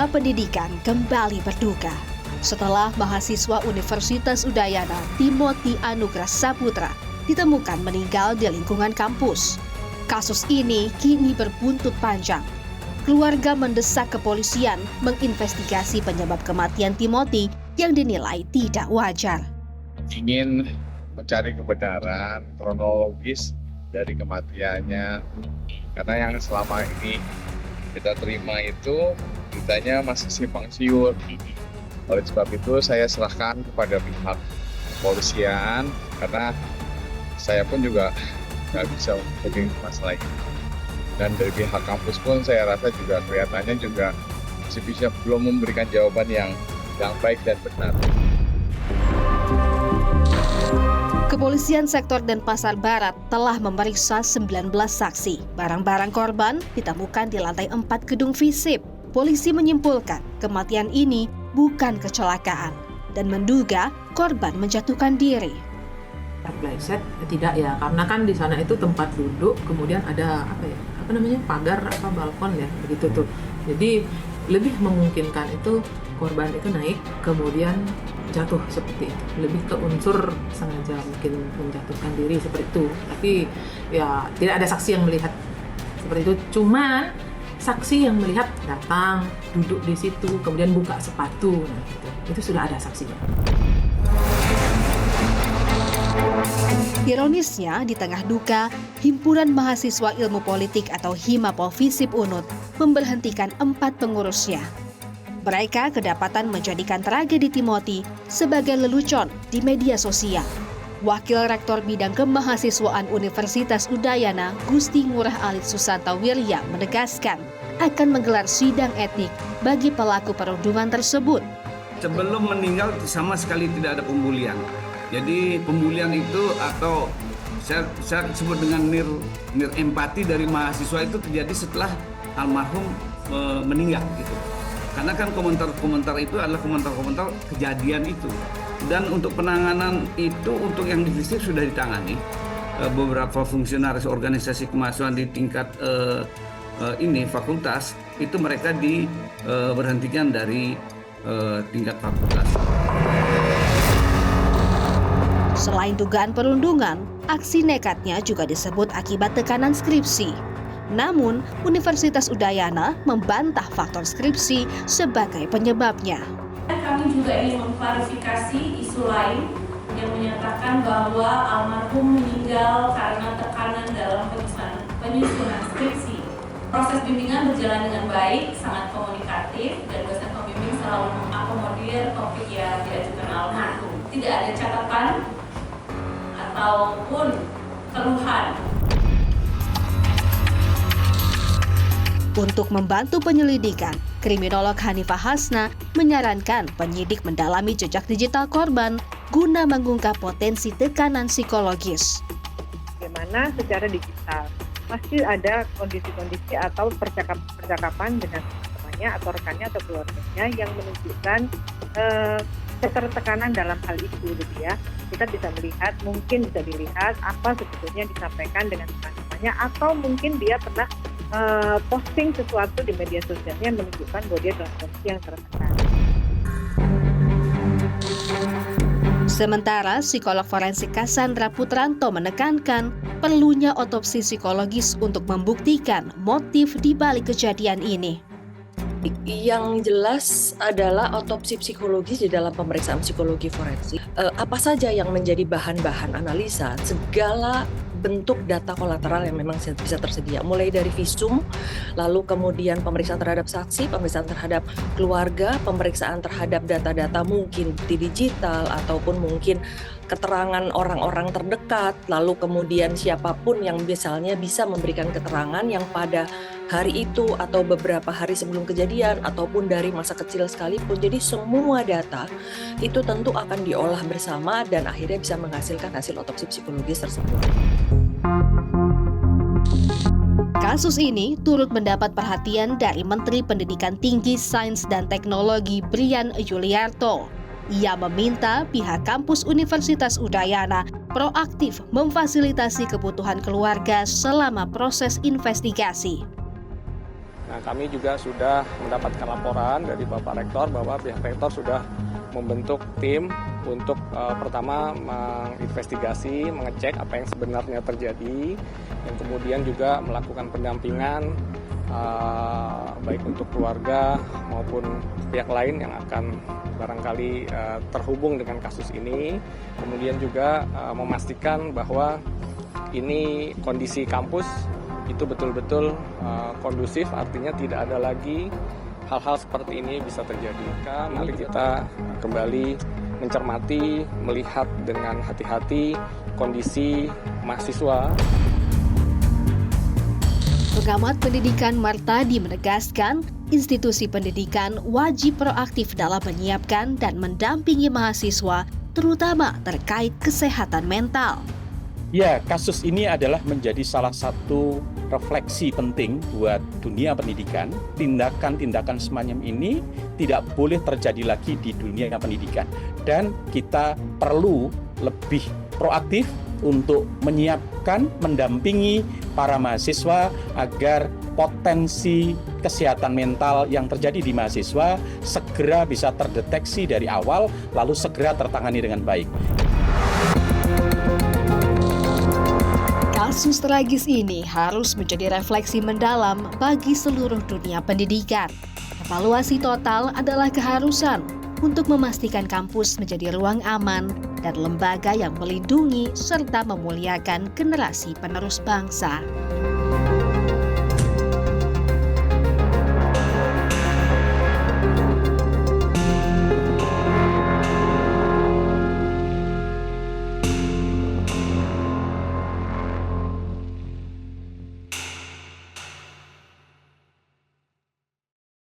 dunia pendidikan kembali berduka setelah mahasiswa Universitas Udayana Timothy Anugrah Saputra ditemukan meninggal di lingkungan kampus. Kasus ini kini berbuntut panjang. Keluarga mendesak kepolisian menginvestigasi penyebab kematian Timothy yang dinilai tidak wajar. Ingin mencari kebenaran kronologis dari kematiannya, karena yang selama ini kita terima itu beritanya masih simpang siur. Oleh sebab itu saya serahkan kepada pihak kepolisian, karena saya pun juga nggak bisa menghubungi masalah ini. Dan dari pihak kampus pun saya rasa juga kelihatannya juga masih bisa belum memberikan jawaban yang baik dan benar. Kepolisian Sektor Denpasar Barat telah memeriksa 19 saksi. Barang-barang korban ditemukan di lantai 4 gedung FISIP. Polisi menyimpulkan kematian ini bukan kecelakaan dan menduga korban menjatuhkan diri. Terpleset tidak ya, karena kan di sana itu tempat duduk, kemudian ada pagar balkon ya, begitu tuh. Jadi lebih memungkinkan itu korban itu naik kemudian jatuh seperti itu, lebih ke unsur sengaja mungkin menjatuhkan diri seperti itu. Tapi ya tidak ada saksi yang melihat seperti itu, cuman saksi yang melihat datang duduk di situ kemudian buka sepatu, nah, gitu. Itu sudah ada saksinya. Ironisnya, di tengah duka, Himpunan Mahasiswa Ilmu Politik atau Himapol FISIP Unut memberhentikan 4 pengurusnya. Mereka kedapatan menjadikan tragedi Timothy sebagai lelucon di media sosial. Wakil Rektor Bidang Kemahasiswaan Universitas Udayana, Gusti Ngurah Alit Susanto Wirya menegaskan akan menggelar sidang etik bagi pelaku perundungan tersebut. Sebelum meninggal sama sekali tidak ada pembulian. Jadi pembulian itu atau saya sebut dengan nir empati dari mahasiswa itu terjadi setelah almarhum meninggal gitu. Karena kan komentar-komentar itu adalah komentar-komentar kejadian itu. Dan untuk penanganan itu untuk yang di FISIP sudah ditangani. Beberapa fungsionaris organisasi kemahasiswaan di tingkat fakultas itu mereka diberhentikan dari tingkat fakultas. Selain dugaan perundungan, aksi nekatnya juga disebut akibat tekanan skripsi. Namun, Universitas Udayana membantah faktor skripsi sebagai penyebabnya. Kami juga ingin mengklarifikasi isu lain yang menyatakan bahwa almarhum meninggal karena tekanan dalam penyusunan skripsi. Proses bimbingan berjalan dengan baik, sangat komunikatif, dan dosen pembimbing selalu mengakomodir topik yang diajukan almarhum. Tidak ada catatan ataupun keluhan. Untuk membantu penyelidikan, kriminolog Hanifah Hasna menyarankan penyidik mendalami jejak digital korban guna mengungkap potensi tekanan psikologis. Bagaimana secara digital pasti ada kondisi-kondisi atau percakapan dengan temannya atau rekannya atau keluarganya yang menunjukkan ketertekanan dalam hal itu, gitu ya. Kita bisa melihat, mungkin bisa dilihat apa sebetulnya disampaikan dengan teman-temannya, atau mungkin dia pernah posting sesuatu di media sosialnya menunjukkan bahwa dia dalam kondisi yang tertekan. Sementara psikolog forensik Cassandra Putranto menekankan perlunya otopsi psikologis untuk membuktikan motif di balik kejadian ini. Yang jelas adalah otopsi psikologis di dalam pemeriksaan psikologi forensik. Apa saja yang menjadi bahan-bahan analisa, segala bentuk data kolateral yang memang bisa tersedia, mulai dari visum, lalu kemudian pemeriksaan terhadap saksi, pemeriksaan terhadap keluarga, pemeriksaan terhadap data-data mungkin bukti digital ataupun mungkin keterangan orang-orang terdekat, lalu kemudian siapapun yang misalnya bisa memberikan keterangan yang pada hari itu atau beberapa hari sebelum kejadian ataupun dari masa kecil sekalipun. Jadi semua data itu tentu akan diolah bersama dan akhirnya bisa menghasilkan hasil otopsi psikologis tersebut. Kasus ini turut mendapat perhatian dari Menteri Pendidikan Tinggi, Sains dan Teknologi Brian Yuliarto. Ia meminta pihak kampus Universitas Udayana proaktif memfasilitasi kebutuhan keluarga selama proses investigasi. Nah, kami juga sudah mendapatkan laporan dari Bapak Rektor bahwa pihak Rektor sudah membentuk tim untuk pertama menginvestigasi, mengecek apa yang sebenarnya terjadi, dan kemudian juga melakukan pendampingan baik untuk keluarga maupun pihak lain yang akan barangkali terhubung dengan kasus ini. Kemudian juga memastikan bahwa ini kondisi kampus itu betul-betul kondusif, artinya tidak ada lagi hal-hal seperti ini bisa terjadi. Mari kita kembali mencermati, melihat dengan hati-hati kondisi mahasiswa. Pengamat pendidikan Martadi menegaskan, institusi pendidikan wajib proaktif dalam menyiapkan dan mendampingi mahasiswa, terutama terkait kesehatan mental. Ya, kasus ini adalah menjadi salah satu refleksi penting buat dunia pendidikan. Tindakan-tindakan semacam ini tidak boleh terjadi lagi di dunia pendidikan. Dan kita perlu lebih proaktif untuk menyiapkan, mendampingi para mahasiswa agar potensi kesehatan mental yang terjadi di mahasiswa segera bisa terdeteksi dari awal, lalu segera tertangani dengan baik. Kasus tragis ini harus menjadi refleksi mendalam bagi seluruh dunia pendidikan. Evaluasi total adalah keharusan untuk memastikan kampus menjadi ruang aman dan lembaga yang melindungi serta memuliakan generasi penerus bangsa.